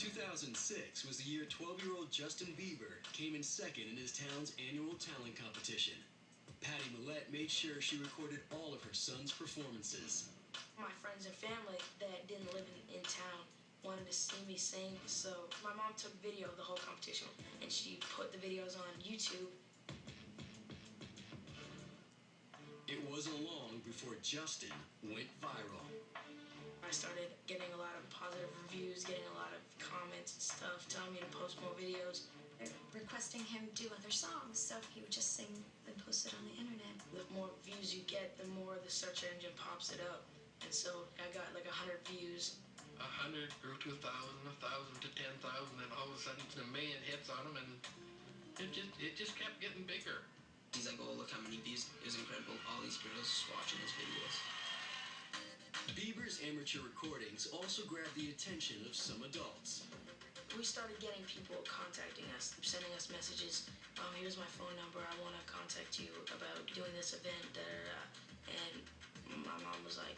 2006 was the year 12-year-old Justin Bieber came in second in his town's annual talent competition. Patty Millette made sure she recorded all of her son's performances. My friends and family that didn't live in town wanted to see me sing, so my mom took video of the whole competition and she put the videos on YouTube. It wasn't long before Justin went viral. I started getting a lot of positive reviews, getting a lot of comments and stuff, telling me to post more videos. They're requesting him do other songs, so he would just sing and post it on the internet. The more views you get, the more the search engine pops it up. And so I got like 100 views. 100 grew to 1,000, 1,000 to 10,000, and all of a sudden a million hits on him, and it just kept getting bigger. He's like, oh, look how many views. It was incredible. All these girls just watching his videos. Bieber's amateur recordings also grabbed the attention of some adults. We started getting people contacting us, sending us messages. Here's my phone number. I want to contact you about doing this event. And my mom was like,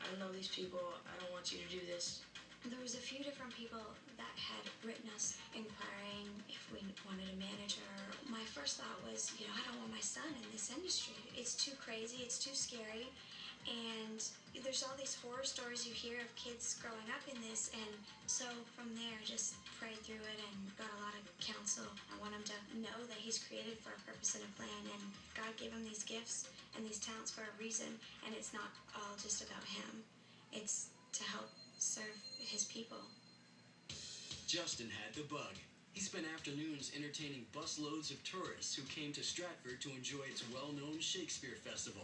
I don't know these people. I don't want you to do this. There was a few different people that had written us inquiring if we wanted a manager. My first thought was, I don't want my son in this industry. It's too crazy, it's too scary, and there's all these horror stories you hear of kids growing up in this, and so from there, just prayed through it and got a lot of counsel. I want him to know that he's created for a purpose and a plan, and God gave him these gifts and these talents for a reason, and it's not all just about him. It's to help serve his people. Justin had the bug. He spent afternoons entertaining busloads of tourists who came to Stratford to enjoy its well-known Shakespeare Festival.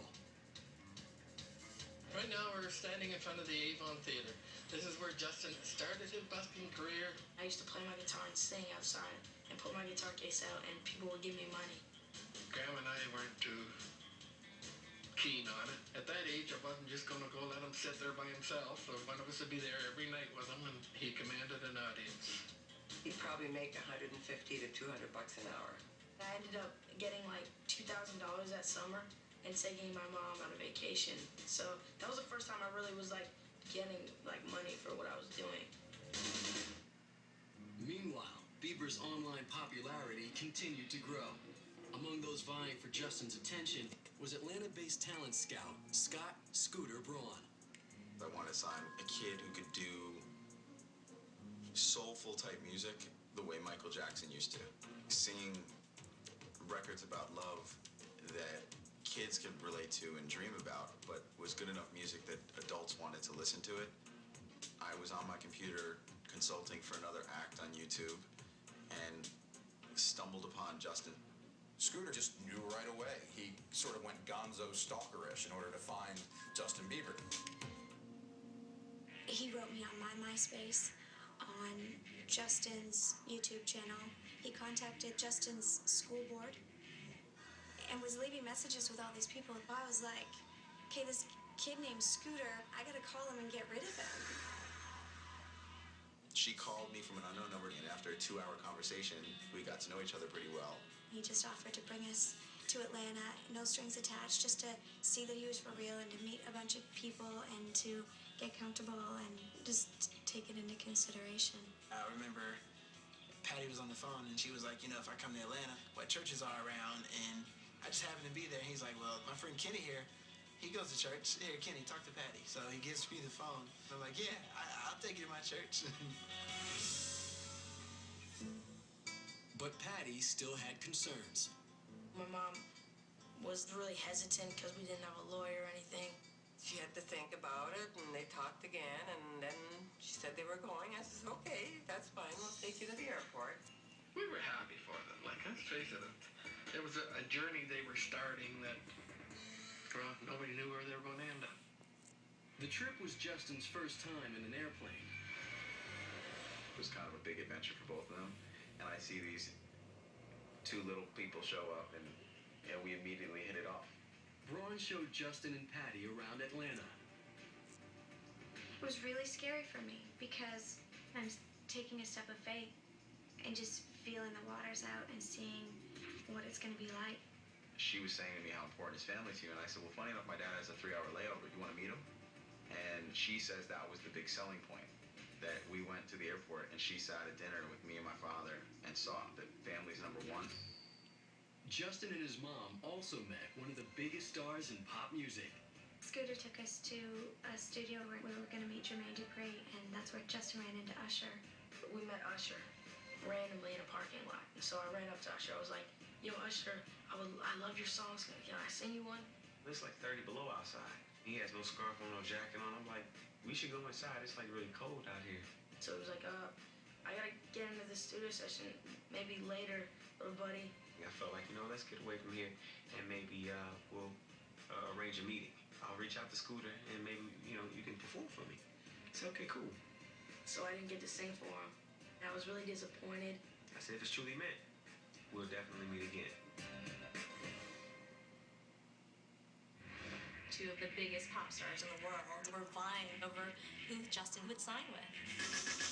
Right now we're standing in front of the Avon Theatre. This is where Justin started his busking career. I used to play my guitar and sing outside and pull my guitar case out, and people would give me money. Graham and I weren't too keen on it. At that age, I wasn't just going to go let him sit there by himself. So one of us would be there every night with him, and he commanded an audience. He'd probably make $150 to $200 an hour. I ended up getting like $2,000 that summer and taking my mom on a vacation. So that was the first time I really was like getting like money for what I was doing. Meanwhile, Bieber's online popularity continued to grow. Among those vying for Justin's attention was Atlanta-based talent scout Scott "Scooter" Braun. I wanted to sign a kid who could do soulful type music the way Michael Jackson used to. Singing records about love that kids could relate to and dream about, but was good enough music that adults wanted to listen to it. I was on my computer consulting for another act on YouTube and stumbled upon Justin. Scooter just knew right away. He sort of went gonzo stalkerish in order to find Justin Bieber. He wrote me on my MySpace, on Justin's YouTube channel. He contacted Justin's school board and was leaving messages with all these people. I was like, okay, this kid named Scooter, I gotta call him and get rid of him. She called me from an unknown number, and after a 2-hour conversation, we got to know each other pretty well. He just offered to bring us to Atlanta, no strings attached, just to see that he was for real and to meet a bunch of people and to get comfortable and just take it into consideration. I remember Patty was on the phone and she was like, if I come to Atlanta, what churches are around? And I just happened to be there. And he's like, well, my friend Kenny here, he goes to church. Here, Kenny, talk to Patty. So he gives me the phone. I'm like, yeah, I'll take you to my church. But Patty still had concerns. My mom was really hesitant because we didn't have a lawyer or anything. She had to think about it, and they talked again, and then she said they were going. I said, okay, that's fine. We'll take you to the airport. We were happy for them. Like, let's face it, there was a journey they were starting that, well, nobody knew where they were going to end up. The trip was Justin's first time in an airplane. It was kind of a big adventure for both of them. And I see these two little people show up, and we immediately hit it off. Braun showed Justin and Patty around Atlanta. It was really scary for me because I'm taking a step of faith and just feeling the waters out and seeing what it's going to be like. She was saying to me how important his family is to you, and I said, well, funny enough, my dad has a 3-hour layover. You want to meet him? And she says that was the big selling point, that we went to the airport and she sat at dinner with me and my father and saw that family's number one. Justin and his mom also met one of the biggest stars in pop music. Scooter took us to a studio where we were going to meet Jermaine Dupri, and that's where Justin ran into Usher. We met Usher randomly in a parking lot. So I ran up to Usher. I was like, yo, Usher, I love your songs. Can I sing you one? It's like 30 below outside. He has no scarf on, no jacket on. I'm like, we should go inside. It's like really cold out here. So he was like, I gotta get into the studio session. Maybe later, little buddy. I felt like, let's get away from here and maybe we'll arrange a meeting. I'll reach out to Scooter and maybe, you can perform for me. I said, okay, cool. So I didn't get to sing for him. I was really disappointed. I said, if it's truly meant, we'll definitely meet again. Two of the biggest pop stars in the world were vying over who Justin would sign with.